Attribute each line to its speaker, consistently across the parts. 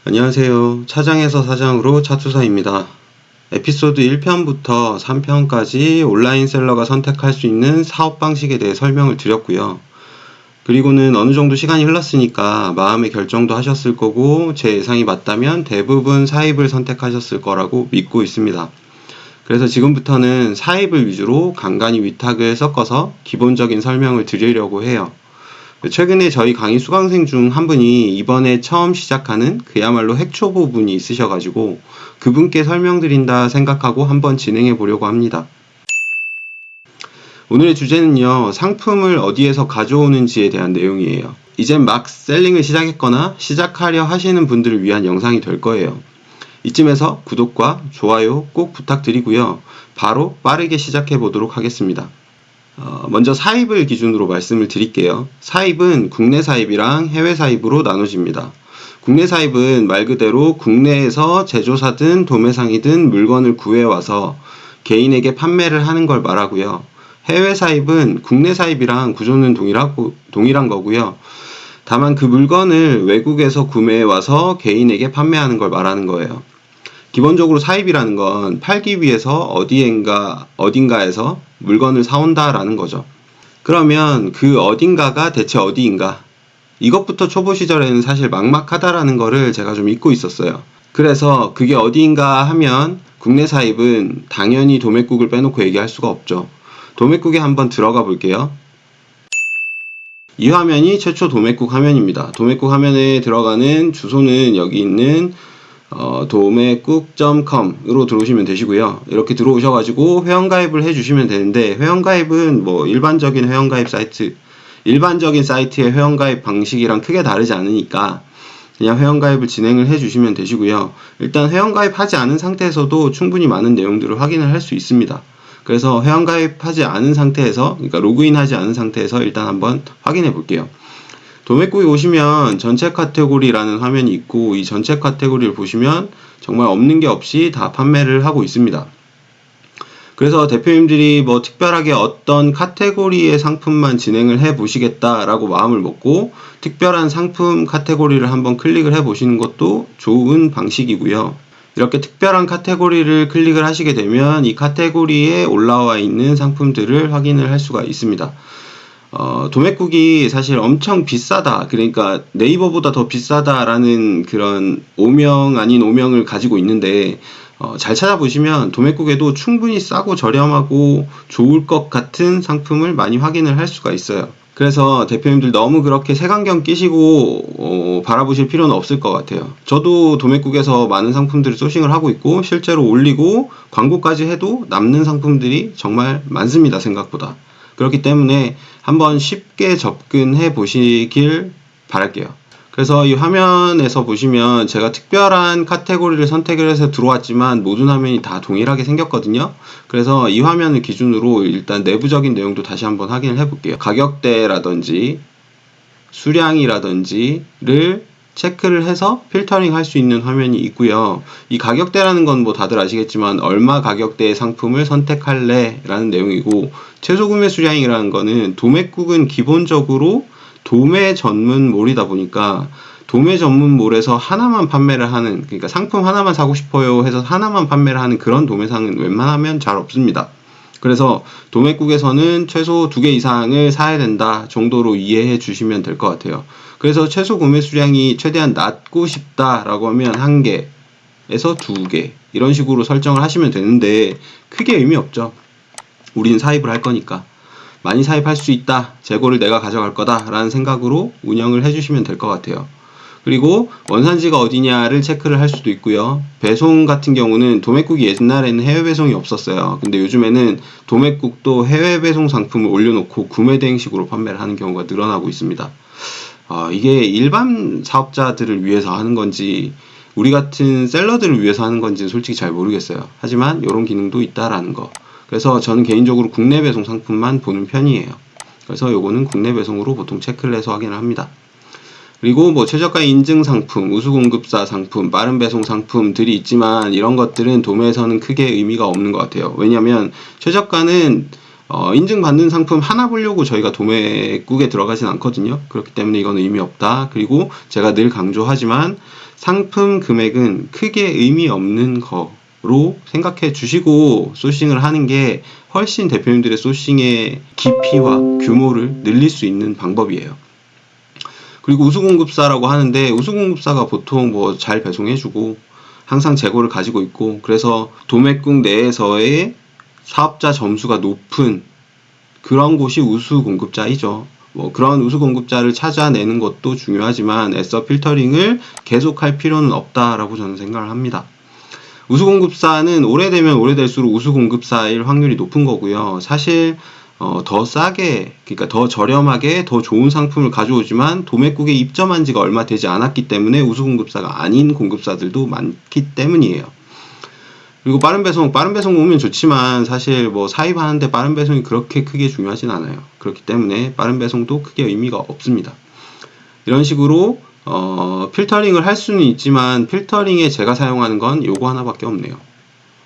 Speaker 1: 안녕하세요. 차장에서 사장으로 차투사입니다. 에피소드 1편부터 3편까지 온라인 셀러가 선택할 수 있는 사업 방식에 대해 설명을 드렸고요. 그리고는 어느 정도 시간이 흘렀으니까 마음의 결정도 하셨을 거고 제 예상이 맞다면 대부분 사입을 선택하셨을 거라고 믿고 있습니다. 그래서 지금부터는 사입을 위주로 간간히 위탁을 섞어서 기본적인 설명을 드리려고 해요. 최근에 저희 강의 수강생 중 한 분이 이번에 처음 시작하는 그야말로 핵초보 분이 있으셔가지고 그분께 설명드린다 생각하고 한번 진행해 보려고 합니다. 오늘의 주제는요, 상품을 어디에서 가져오는지에 대한 내용이에요. 이젠 막 셀링을 시작했거나 시작하려 하시는 분들을 위한 영상이 될 거예요. 이쯤에서 구독과 좋아요 꼭 부탁드리고요. 바로 빠르게 시작해 보도록 하겠습니다. 먼저 사입을 기준으로 말씀을 드릴게요. 사입은 국내 사입이랑 해외 사입으로 나눠집니다. 국내 사입은 말 그대로 국내에서 제조사든 도매상이든 물건을 구해와서 개인에게 판매를 하는 걸 말하고요. 해외 사입은 국내 사입이랑 구조는 동일한 거고요. 다만 그 물건을 외국에서 구매해와서 개인에게 판매하는 걸 말하는 거예요. 기본적으로 사입이라는 건 팔기 위해서 어딘가에서 물건을 사온다라는 거죠. 그러면 그 어딘가가 대체 어디인가? 이것부터 초보 시절에는 사실 막막하다라는 거를 제가 좀 잊고 있었어요. 그래서 그게 어디인가 하면 국내 사입은 당연히 도매국을 빼놓고 얘기할 수가 없죠. 도매국에 한번 들어가 볼게요. 이 화면이 최초 도매국 화면입니다. 도매국 화면에 들어가는 주소는 여기 있는 도매국.com으로 들어오시면 되시고요. 이렇게 들어오셔가지고 회원가입을 해주시면 되는데, 회원가입은 뭐 일반적인 사이트의 회원가입 방식이랑 크게 다르지 않으니까 그냥 회원가입을 진행을 해주시면 되시고요. 일단 회원가입하지 않은 상태에서도 충분히 많은 내용들을 확인을 할 수 있습니다. 그래서 회원가입하지 않은 상태에서, 그러니까 로그인하지 않은 상태에서 일단 한번 확인해 볼게요. 도매국에 오시면 전체 카테고리라는 화면이 있고, 이 전체 카테고리를 보시면 정말 없는 게 없이 다 판매를 하고 있습니다. 그래서 대표님들이 뭐 특별하게 어떤 카테고리의 상품만 진행을 해 보시겠다라고 마음을 먹고 특별한 상품 카테고리를 한번 클릭을 해 보시는 것도 좋은 방식이고요. 이렇게 특별한 카테고리를 클릭을 하시게 되면 이 카테고리에 올라와 있는 상품들을 확인을 할 수가 있습니다. 도매국이 사실 엄청 비싸다, 그러니까 네이버보다 더 비싸다라는 그런 오명 아닌 오명을 가지고 있는데, 잘 찾아보시면 도매국에도 충분히 싸고 저렴하고 좋을 것 같은 상품을 많이 확인을 할 수가 있어요. 그래서 대표님들 너무 그렇게 색안경 끼시고 바라보실 필요는 없을 것 같아요. 저도 도매국에서 많은 상품들을 소싱을 하고 있고 실제로 올리고 광고까지 해도 남는 상품들이 정말 많습니다, 생각보다. 그렇기 때문에 한번 쉽게 접근해 보시길 바랄게요. 그래서 이 화면에서 보시면 제가 특별한 카테고리를 선택을 해서 들어왔지만 모든 화면이 다 동일하게 생겼거든요. 그래서 이 화면을 기준으로 일단 내부적인 내용도 다시 한번 확인을 해 볼게요. 가격대라든지 수량이라든지를 체크를 해서 필터링 할 수 있는 화면이 있고요. 이 가격대라는 건 뭐 다들 아시겠지만 얼마 가격대의 상품을 선택할래 라는 내용이고, 최소 구매 수량이라는 거는 도매국은 기본적으로 도매 전문몰이다 보니까 도매 전문몰에서 하나만 판매를 하는, 그러니까 상품 하나만 사고 싶어요 해서 하나만 판매를 하는 그런 도매상은 웬만하면 잘 없습니다. 그래서 도매국에서는 최소 2개 이상을 사야 된다 정도로 이해해 주시면 될 것 같아요. 그래서 최소 구매 수량이 최대한 낮고 싶다라고 하면 1개에서 2개 이런 식으로 설정을 하시면 되는데 크게 의미 없죠. 우린 사입을 할 거니까. 많이 사입할 수 있다, 재고를 내가 가져갈 거다 라는 생각으로 운영을 해주시면 될 것 같아요. 그리고 원산지가 어디냐를 체크를 할 수도 있고요. 배송 같은 경우는 도매국이 옛날에는 해외 배송이 없었어요. 근데 요즘에는 도매국도 해외 배송 상품을 올려놓고 구매 대행식으로 판매를 하는 경우가 늘어나고 있습니다. 이게 일반 사업자들을 위해서 하는 건지 우리 같은 셀러들을 위해서 하는 건지는 솔직히 잘 모르겠어요. 하지만 이런 기능도 있다라는 거. 그래서 저는 개인적으로 국내 배송 상품만 보는 편이에요. 그래서 요거는 국내 배송으로 보통 체크를 해서 확인을 합니다. 그리고 뭐 최저가 인증 상품, 우수공급사 상품, 빠른 배송 상품들이 있지만 이런 것들은 도매에서는 크게 의미가 없는 것 같아요. 왜냐하면 최저가는 인증받는 상품 하나 보려고 저희가 도매국에 들어가진 않거든요. 그렇기 때문에 이건 의미 없다. 그리고 제가 늘 강조하지만 상품 금액은 크게 의미 없는 거로 생각해 주시고 소싱을 하는 게 훨씬 대표님들의 소싱의 깊이와 규모를 늘릴 수 있는 방법이에요. 그리고 우수공급사라고 하는데 우수공급사가 보통 뭐 잘 배송해주고 항상 재고를 가지고 있고 그래서 도매국 내에서의 사업자 점수가 높은 그런 곳이 우수공급자이죠. 뭐 그런 우수공급자를 찾아내는 것도 중요하지만 애써 필터링을 계속할 필요는 없다라고 저는 생각을 합니다. 우수공급사는 오래되면 오래될수록 우수공급사일 확률이 높은 거고요. 사실 더 싸게, 그러니까 더 저렴하게 더 좋은 상품을 가져오지만 도매국에 입점한 지가 얼마 되지 않았기 때문에 우수공급사가 아닌 공급사들도 많기 때문이에요. 그리고 빠른 배송 오면 좋지만 사실 뭐 사입하는데 빠른 배송이 그렇게 크게 중요하진 않아요. 그렇기 때문에 빠른 배송도 크게 의미가 없습니다. 이런 식으로 필터링을 할 수는 있지만 필터링에 제가 사용하는 건 요거 하나밖에 없네요.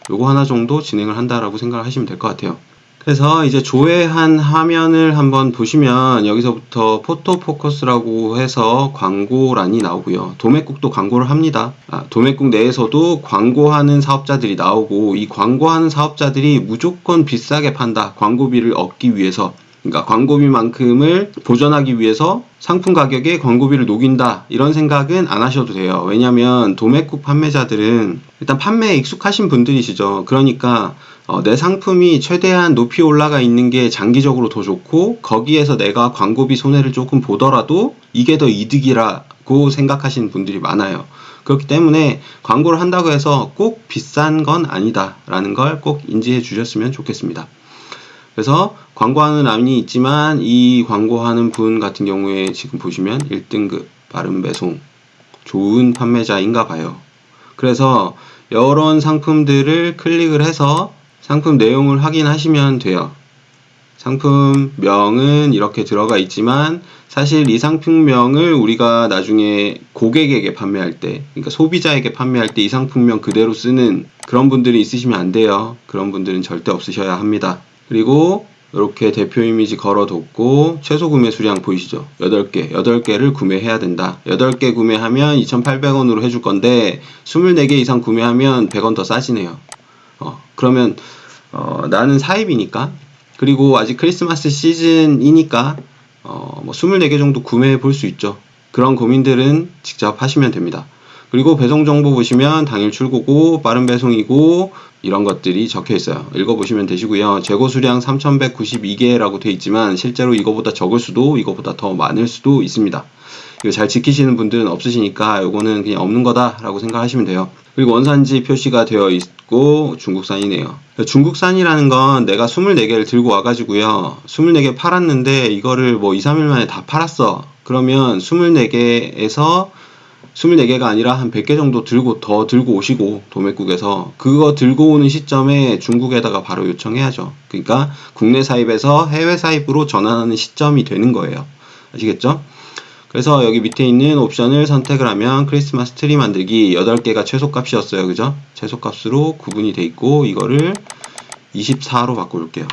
Speaker 1: 요거 하나 정도 진행을 한다라고 생각을 하시면 될 것 같아요. 그래서 이제 조회한 화면을 한번 보시면 여기서부터 포토포커스라고 해서 광고란이 나오고요. 도매국도 광고를 합니다. 도매국 내에서도 광고하는 사업자들이 나오고 이 광고하는 사업자들이 무조건 비싸게 판다. 광고비를 얻기 위해서. 그러니까 광고비만큼을 보전하기 위해서 상품 가격에 광고비를 녹인다 이런 생각은 안 하셔도 돼요. 왜냐하면 도매국 판매자들은 일단 판매에 익숙하신 분들이시죠. 그러니까 내 상품이 최대한 높이 올라가 있는 게 장기적으로 더 좋고 거기에서 내가 광고비 손해를 조금 보더라도 이게 더 이득이라고 생각하시는 분들이 많아요. 그렇기 때문에 광고를 한다고 해서 꼭 비싼 건 아니다 라는 걸 꼭 인지해 주셨으면 좋겠습니다. 그래서 광고하는 란이 있지만 이 광고하는 분 같은 경우에 지금 보시면 1등급 빠른 배송 좋은 판매자인가 봐요. 그래서 이런 상품들을 클릭을 해서 상품 내용을 확인하시면 돼요. 상품명은 이렇게 들어가 있지만 사실 이 상품명을 우리가 나중에 고객에게 판매할 때, 그러니까 소비자에게 판매할 때 이 상품명 그대로 쓰는 그런 분들이 있으시면 안 돼요. 그런 분들은 절대 없으셔야 합니다. 그리고 이렇게 대표 이미지 걸어뒀고 최소 구매 수량 보이시죠? 8개를 구매해야 된다. 8개 구매하면 2,800원으로 해줄 건데 24개 이상 구매하면 100원 더 싸지네요. 그러면 나는 사입이니까 그리고 아직 크리스마스 시즌이니까 뭐 24개 정도 구매해 볼 수 있죠. 그런 고민들은 직접 하시면 됩니다. 그리고 배송 정보 보시면 당일 출고고 빠른 배송이고 이런 것들이 적혀 있어요. 읽어보시면 되시고요. 재고 수량 3,192개라고 되어 있지만 실제로 이거보다 적을 수도 이거보다 더 많을 수도 있습니다. 이거 잘 지키시는 분들은 없으시니까 이거는 그냥 없는 거다라고 생각하시면 돼요. 그리고 원산지 표시가 되어 있고 중국산이네요. 중국산이라는 건 내가 24개를 들고 와가지고요. 24개 팔았는데 이거를 뭐 2, 3일 만에 다 팔았어. 그러면 24개에서 24개가 아니라 한 100개 정도 더 들고 오시고 도매국에서 그거 들고 오는 시점에 중국에다가 바로 요청해야죠. 그러니까 국내 사입에서 해외 사입으로 전환하는 시점이 되는 거예요. 아시겠죠? 그래서 여기 밑에 있는 옵션을 선택을 하면 크리스마스 트리 만들기 8개가 최소값이었어요. 그죠? 최소값으로 구분이 돼 있고 이거를 24로 바꿔볼게요.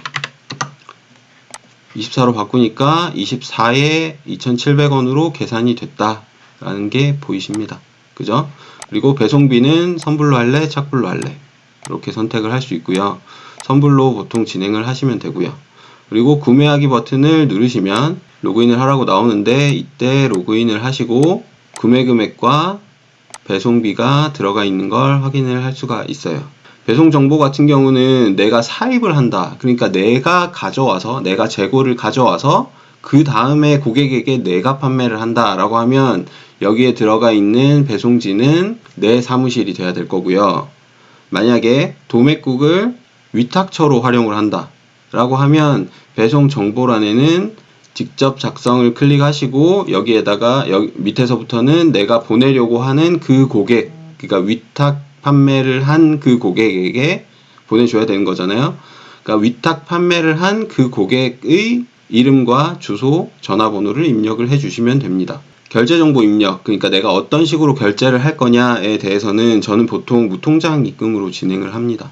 Speaker 1: 24로 바꾸니까 24에 2,700원으로 계산이 됐다 라는 게 보이십니다. 그죠? 그리고 배송비는 선불로 할래? 착불로 할래? 이렇게 선택을 할 수 있고요. 선불로 보통 진행을 하시면 되고요. 그리고 구매하기 버튼을 누르시면 로그인을 하라고 나오는데 이때 로그인을 하시고 구매 금액과 배송비가 들어가 있는 걸 확인을 할 수가 있어요. 배송 정보 같은 경우는 내가 사입을 한다. 그러니까 내가 재고를 가져와서 그 다음에 고객에게 내가 판매를 한다라고 하면 여기에 들어가 있는 배송지는 내 사무실이 돼야 될 거고요. 만약에 도매국을 위탁처로 활용을 한다 라고 하면 배송 정보란에는 직접 작성을 클릭하시고 여기에다가 밑에서부터는 내가 보내려고 하는 그 고객, 그러니까 위탁 판매를 한 그 고객에게 보내줘야 되는 거잖아요. 그러니까 위탁 판매를 한 그 고객의 이름과 주소, 전화번호를 입력을 해주시면 됩니다. 결제정보 입력, 그러니까 내가 어떤 식으로 결제를 할 거냐에 대해서는 저는 보통 무통장 입금으로 진행을 합니다.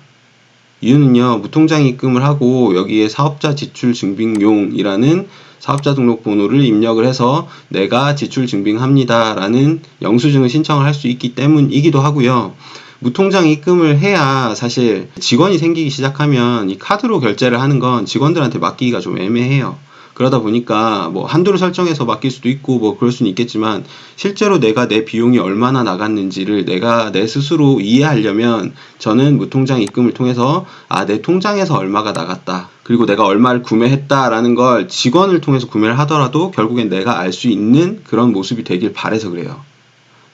Speaker 1: 이유는요, 무통장 입금을 하고 여기에 사업자 지출 증빙용이라는 사업자 등록번호를 입력을 해서 내가 지출 증빙합니다 라는 영수증을 신청을 할 수 있기 때문이기도 하고요. 무통장 입금을 해야 사실 직원이 생기기 시작하면 이 카드로 결제를 하는 건 직원들한테 맡기기가 좀 애매해요. 그러다 보니까 뭐 한도를 설정해서 맡길 수도 있고 뭐 그럴 수는 있겠지만, 실제로 내가 내 비용이 얼마나 나갔는지를 내가 내 스스로 이해하려면 저는 무통장 입금을 통해서 내 통장에서 얼마가 나갔다, 그리고 내가 얼마를 구매했다라는 걸 직원을 통해서 구매를 하더라도 결국엔 내가 알 수 있는 그런 모습이 되길 바라서 그래요.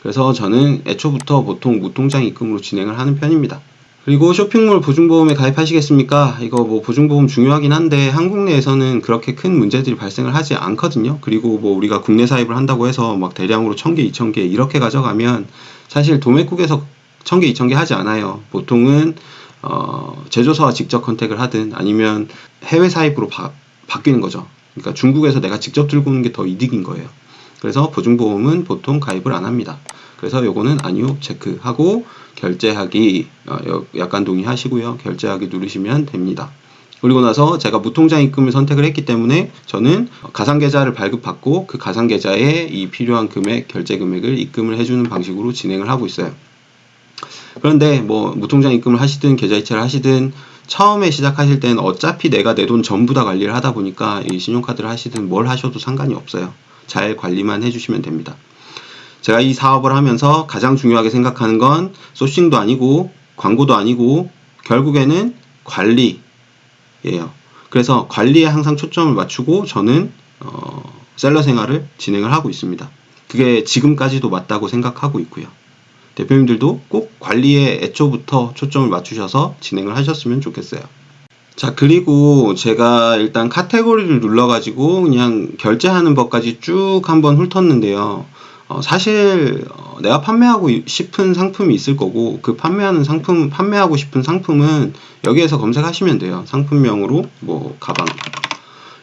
Speaker 1: 그래서 저는 애초부터 보통 무통장 입금으로 진행을 하는 편입니다. 그리고 쇼핑몰 보증보험에 가입하시겠습니까? 이거 뭐 보증보험 중요하긴 한데 한국 내에서는 그렇게 큰 문제들이 발생을 하지 않거든요. 그리고 뭐 우리가 국내 사입을 한다고 해서 막 대량으로 1000개, 2000개 이렇게 가져가면 사실 도매국에서 1000개, 2000개 하지 않아요. 보통은 제조사와 직접 컨택을 하든 아니면 해외 사입으로 바뀌는 거죠. 그러니까 중국에서 내가 직접 들고 오는 게 더 이득인 거예요. 그래서 보증보험은 보통 가입을 안 합니다. 그래서 요거는 아니요 체크하고 결제하기 약관 동의하시고요. 결제하기 누르시면 됩니다. 그리고 나서 제가 무통장 입금을 선택을 했기 때문에 저는 가상계좌를 발급받고 그 가상계좌에 이 필요한 금액, 결제 금액을 입금을 해주는 방식으로 진행을 하고 있어요. 그런데 뭐 무통장 입금을 하시든 계좌이체를 하시든 처음에 시작하실 때는 어차피 내가 내 돈 전부 다 관리를 하다 보니까 이 신용카드를 하시든 뭘 하셔도 상관이 없어요. 잘 관리만 해주시면 됩니다. 제가 이 사업을 하면서 가장 중요하게 생각하는 건 소싱도 아니고 광고도 아니고 결국에는 관리예요. 그래서 관리에 항상 초점을 맞추고 저는 셀러 생활을 진행을 하고 있습니다. 그게 지금까지도 맞다고 생각하고 있고요. 대표님들도 꼭 관리에 애초부터 초점을 맞추셔서 진행을 하셨으면 좋겠어요. 자, 그리고 제가 일단 카테고리를 눌러가지고 그냥 결제하는 법까지 쭉 한번 훑었는데요. 사실 내가 판매하고 싶은 상품이 있을 거고 그 판매하고 싶은 상품은 여기에서 검색하시면 돼요. 상품명으로 뭐 가방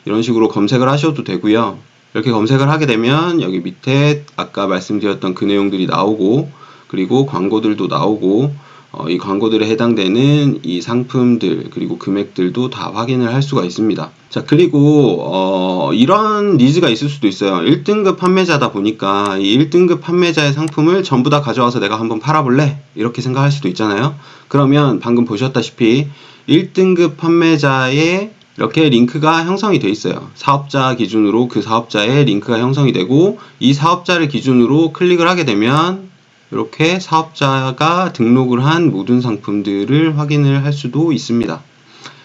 Speaker 1: 이런 식으로 검색을 하셔도 되고요. 이렇게 검색을 하게 되면 여기 밑에 아까 말씀드렸던 그 내용들이 나오고, 그리고 광고들도 나오고, 이 광고들에 해당되는 이 상품들 그리고 금액들도 다 확인을 할 수가 있습니다. 자, 그리고 이런 니즈가 있을 수도 있어요. 1등급 판매자다 보니까 이 1등급 판매자의 상품을 전부 다 가져와서 내가 한번 팔아볼래? 이렇게 생각할 수도 있잖아요. 그러면 방금 보셨다시피 1등급 판매자의 이렇게 링크가 형성이 되어 있어요. 사업자 기준으로 그 사업자의 링크가 형성이 되고, 이 사업자를 기준으로 클릭을 하게 되면 이렇게 사업자가 등록을 한 모든 상품들을 확인을 할 수도 있습니다.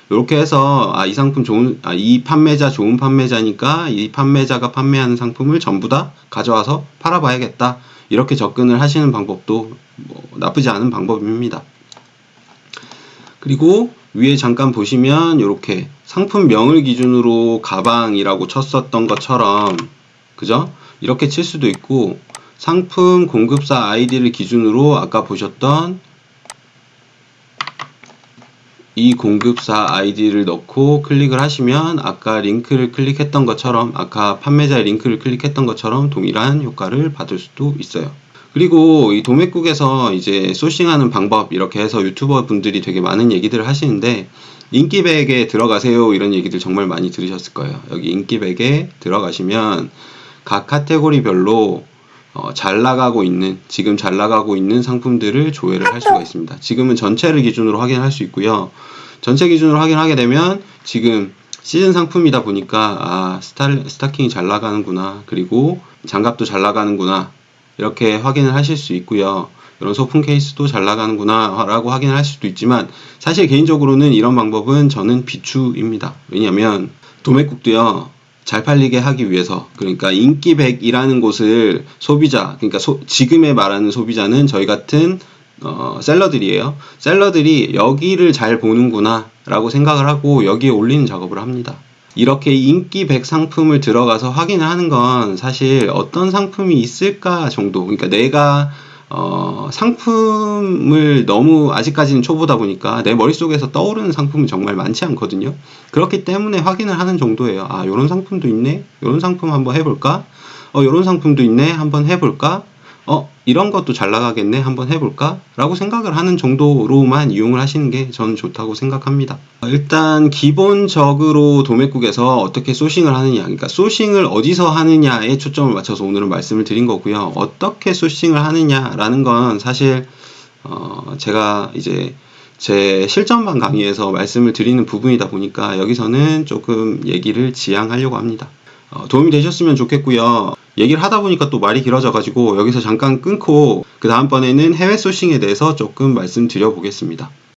Speaker 1: 이렇게 해서 이 상품 이 판매자 좋은 판매자니까 이 판매자가 판매하는 상품을 전부 다 가져와서 팔아봐야겠다, 이렇게 접근을 하시는 방법도 뭐 나쁘지 않은 방법입니다. 그리고 위에 잠깐 보시면 이렇게 상품명을 기준으로 가방이라고 쳤었던 것처럼, 그죠? 이렇게 칠 수도 있고, 상품 공급사 아이디를 기준으로 아까 보셨던 이 공급사 아이디를 넣고 클릭을 하시면 아까 링크를 클릭했던 것처럼, 아까 판매자의 링크를 클릭했던 것처럼 동일한 효과를 받을 수도 있어요. 그리고 이 도매국에서 이제 소싱하는 방법 이렇게 해서 유튜버 분들이 되게 많은 얘기들을 하시는데, 인기백에 들어가세요 이런 얘기들 정말 많이 들으셨을 거예요. 여기 인기백에 들어가시면 각 카테고리별로 지금 잘 나가고 있는 상품들을 조회를 할 수가 있습니다. 지금은 전체를 기준으로 확인할 수 있고요. 전체 기준으로 확인하게 되면 지금 시즌 상품이다 보니까 스타킹이 잘 나가는구나, 그리고 장갑도 잘 나가는구나, 이렇게 확인을 하실 수 있고요. 이런 소품 케이스도 잘 나가는구나 라고 확인을 할 수도 있지만, 사실 개인적으로는 이런 방법은 저는 비추입니다. 왜냐하면 도매국도요, 잘 팔리게 하기 위해서, 그러니까 인기 100이라는 곳을 소비자, 그러니까 지금에 말하는 소비자는 저희 같은 셀러들이에요. 셀러들이 여기를 잘 보는구나 라고 생각을 하고 여기에 올리는 작업을 합니다. 이렇게 인기 100 상품을 들어가서 확인을 하는 건 사실 어떤 상품이 있을까 정도, 그러니까 내가 상품을 너무 아직까지는 초보다 보니까 내 머릿속에서 떠오르는 상품은 정말 많지 않거든요. 그렇기 때문에 확인을 하는 정도예요. 요런 상품도 있네, 요런 상품 한번 해볼까, 요런 상품도 있네, 한번 해볼까, 이런 것도 잘 나가겠네, 한번 해볼까? 라고 생각을 하는 정도로만 이용을 하시는 게 저는 좋다고 생각합니다. 일단 기본적으로 도매국에서 어떻게 소싱을 하느냐, 그러니까 소싱을 어디서 하느냐에 초점을 맞춰서 오늘은 말씀을 드린 거고요. 어떻게 소싱을 하느냐라는 건 사실 제가 이제 제 실전반 강의에서 말씀을 드리는 부분이다 보니까 여기서는 조금 얘기를 지양하려고 합니다. 도움이 되셨으면 좋겠고요. 얘기를 하다 보니까 또 말이 길어져가지고 여기서 잠깐 끊고 그 다음번에는 해외 소싱에 대해서 조금 말씀드려 보겠습니다.